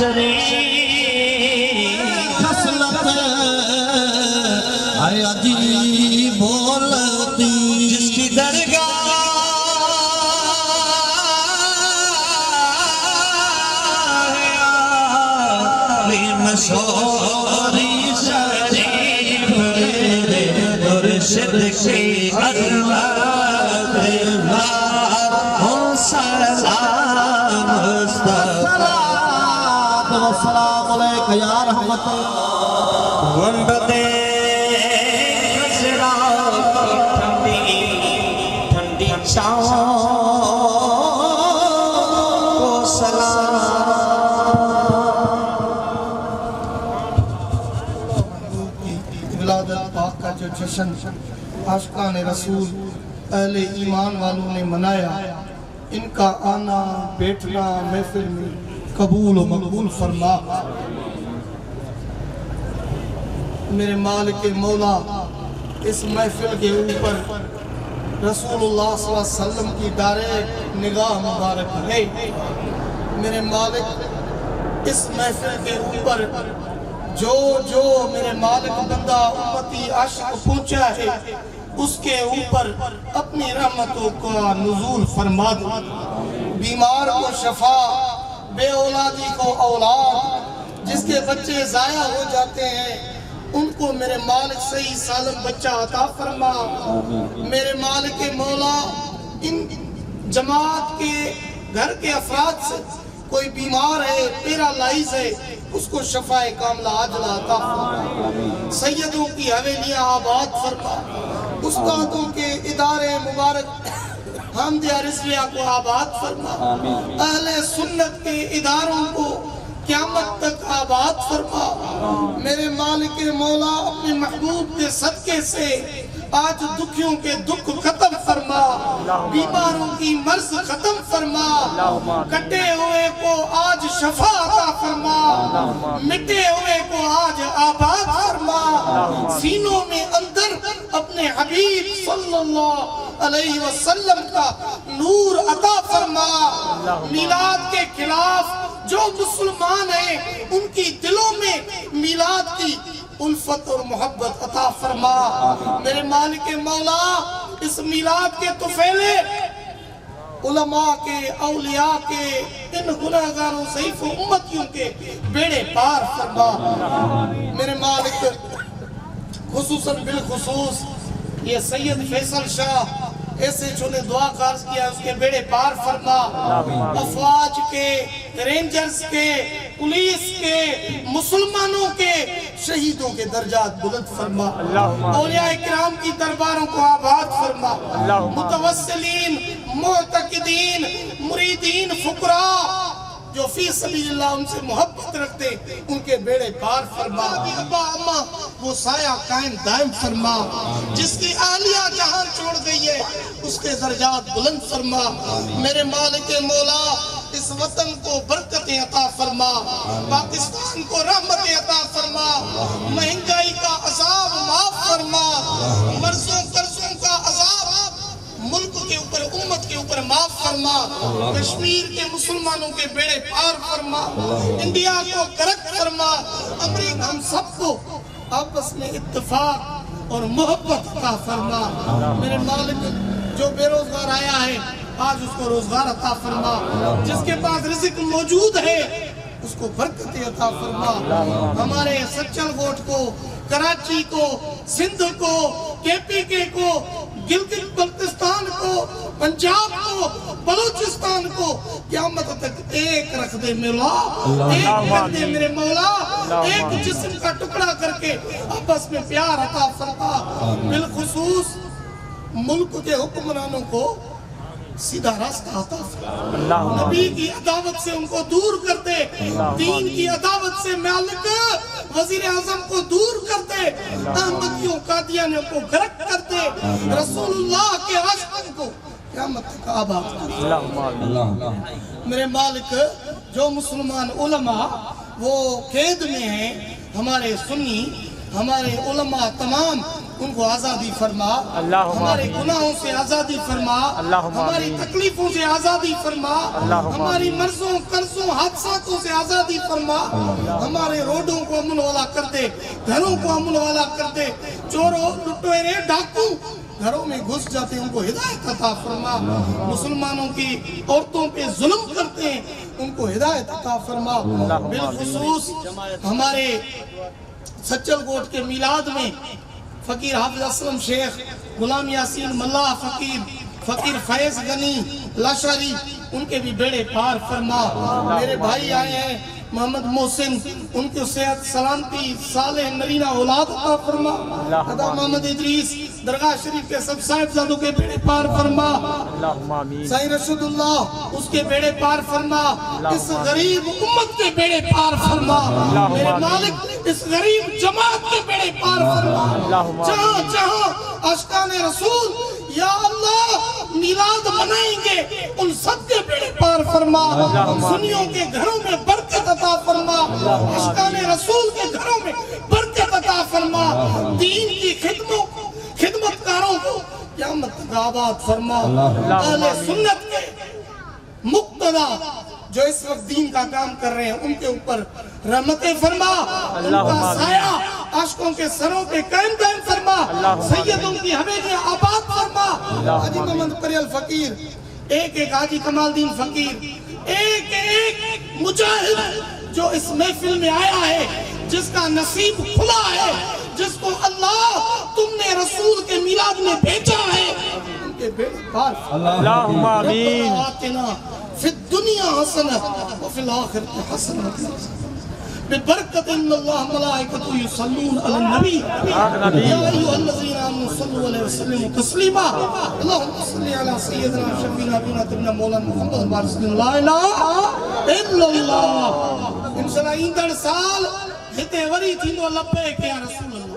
शरीफ खसलत आय अजीब बोलती जिसकी दरगाह मशहूरी शरीफ मुर्शिद की अज़मत हो सलाम मुस्तफ़ा वस्सलाम अलैका या रहमत गुंबदे खजरा ठंडी ठंडी छाँव को सलाम पाक का जो जश्न आशिकान रसूल अहले ईमान वालों ने मनाया, इनका आना बैठना महफिल में कबूल व मकबूल फरमा। मेरे मालिक मौला इस महफिल के ऊपर रसूलुल्लाह सल्लल्लाहु अलैहि वसल्लम की दारे निगाह मुबारक है। मेरे मालिक इस महफिल के ऊपर जो जो मेरे मालिक बंदा उम्मती आशिक पहुंचा है उसके ऊपर अपनी रहमतों का नुज़ूल फरमा दो। बीमार को शफा, बे औलादी को औलाद, जिसके बच्चे ज़ाया हो जाते हैं उनको मेरे मालिक सही सालम बच्चा अता फरमा। मेरे मालिक मौला इन जमात के घर के अफराद से कोई बीमार है, पैरालाइज है, उसको शफाए कामला आजला अता फरमा। सैयदों की हवेलियां आबाद फरमा, उस्तादों के इदारे मुबारक हामदिया रिज़विया को आबाद फरमा। अहले सुन्नत के इदारों को क़यामत तक आबाद फरमा। मेरे मालिक मौला अपने महबूब के सदके से आज दुखियों के दुख खत्म फरमा, बीमारों की मर्ज खत्म फरमा, कटे हुए को आज शफा अता फरमा, मिटे हुए को आज आबाद फरमा। सीनों में अंदर अपने हबीब सल्लल्लाहु अलैहि वसल्लम का नूर अता फरमा। मिलाद के खिलाफ जो मुसलमान हैं उनकी दिलों में मिलाद की उल्फत और मोहब्बत अता फरमा। मेरे मालिक मौला इस मिलाद के तुफैले उलमा के, औलिया के, इन गुनाहगारों ज़ईफ़ उम्मतियों के बेड़े पार फरमा। मेरे मालिक खुसूसन बिलखुसूस ये सैयद फैसल शाह ऐसे जो ने दुआ कार्ज किया उसके बेड़े पार फरमा। अफवाज के, रेंजर्स के, पुलिस के, मुसलमानों के, शहीदों के दर्जात बुलंद फरमा। औलिया इकराम की दरबारों को आबाद फरमा। मुतवस्सिलीन, मुअतकिदीन, मुरीदीन, फुकरा जो फी सबीलिल्लाह उनसे मोहब्बत रखते उनके बेड़े पार फरमा। अब्बा अम्मा वो साया कायम दायम फरमा। जिसकी आलिया जहां छोड़ गई है उसके दर्जात बुलंद फरमा। मेरे मालिक मौला इस वतन को बरकतें अता फरमा, पाकिस्तान को रहमतें अता फरमा, महंगाई का अज़ाब माफ फरमा, मर्ज़ों कर्ज़ों का अज़ाब मुल्क के ऊपर, उम्मत के ऊपर माफ फरमा। कश्मीर के मुसलमानों के बेड़े पार फरमा। इंडिया को करक फरमा। अमरीका हम सबको आपस में इत्तेफाक और मोहब्बत अता फरमा। मेरे मालिक जो बेरोजगार आया है आज उसको रोजगार अता फरमा। जिसके पास रिज़्क़ मौजूद है उसको बरकतें अता फरमा। हमारे सच्चल कोट को, कराची को, सिंध को, KPK को, गिलगित बल्तिस्तान को, पंजाब को, बलूचिस्तान को क़यामत तक एक रख दे मौला, एक कर दे मेरे मौला, एक जिस्म का टुकड़ा करके आपस में प्यार अता फरमा। बिलखुसूस मुल्क के हुक्मरानों को सीधा रास्ता अता फरमा। नबी की अदावत से उनको दूर कर दे, दीन की अदावत से मालिक वजीर आजम को दूर कर दे, अहमदियों कादियानियों को गर्क कर दे, रसूलुल्लाह के आशिकों को क़यामत तक आबाद कर दे। मेरे मालिक जो मुसलमान उलमा वो कैद में हैं, हमारे सुन्नी, हमारे उलमा तमाम ان کو آزادی فرما اللہم ہمارے آمین۔ گناہوں سے آزادی فرما اللہم ہماری آمین۔ تکلیفوں سے آزادی فرما اللہم ہماری آمین۔ مرضوں قرضوں حادثاتوں سے آزادی فرما ہمارے روڈوں کو امن والا کر دے گھروں کو امن والا کر دے چوروں لٹیرے ڈاکو گھروں میں گھس جاتے ہیں ان کو ہدایت عطا فرما مسلمانوں کی عورتوں پہ ظلم کرتے ہیں ان کو ہدایت عطا فرما بالخصوص ہمارے سچل کوٹ کے میلاد میں فقیر حافظ اسلم شیخ غلام یاسین ملا فقیر فیض غنی لاشاری ان کے بھی بیڑے پار فرما میرے بھائی آئے ہیں محمد محسن ان کے صحت سلامتی صالح نرینہ اولاد عطا فرما خدا محمد ادریس درگاہ شریف کے سب صاحبزادوں کے بیڑے پار فرما اللہم آمین۔ سائیں رشد اللہ اس کے بیڑے پار فرما اس غریب امت کے بیڑے پار فرما میرے مالک اس غریب جماعت کے بیڑے پار فرما جہاں جہاں عاشقان رسول یا اللہ میلاد منائیں گے ان سب کے بیڑے پار فرما سنیوں کے گھروں میں برکت عطا فرما عاشقان رسول کے گھروں میں برکت عطا فرما دین کی خدمتکاروں کو قیامت تک آباد فرما اہل سنت کے مقتدی جو اس وقت دین کا کام کر رہے ہیں ان کے اوپر رحمتیں فرما ان کا سایہ عاشقوں کے سروں پہ قائم دائم فرما سیدوں کی حویلیاں آباد فرما حاجی محمد پریال فقیر ایک ایک حاجی کمال دین فقیر ایک ایک مجاہد جو اس محفل میں آیا ہے جس کا نصیب کھلا ہے جس کو اللہ تم نے رسول کے میلاد میں بھیجا ہے ان کے بیڑے پار اللہم آمین۔ آتنا فی الدنیا حسنہ وفی الآخرت حسنہ ببرکت ان اللہ ملائکتو یصلون علی النبی یا ایوہ الذین آمنوا صلوا علیہ وسلم تسلیما اللہم صلی علی سیدنا شفینا بنا تبنا مولانا محمد بارک صلی اللہ الہ الا اللہ انشاءاللہ ایندر سال ہتے وری تھینو لبیک یا رسول اللہ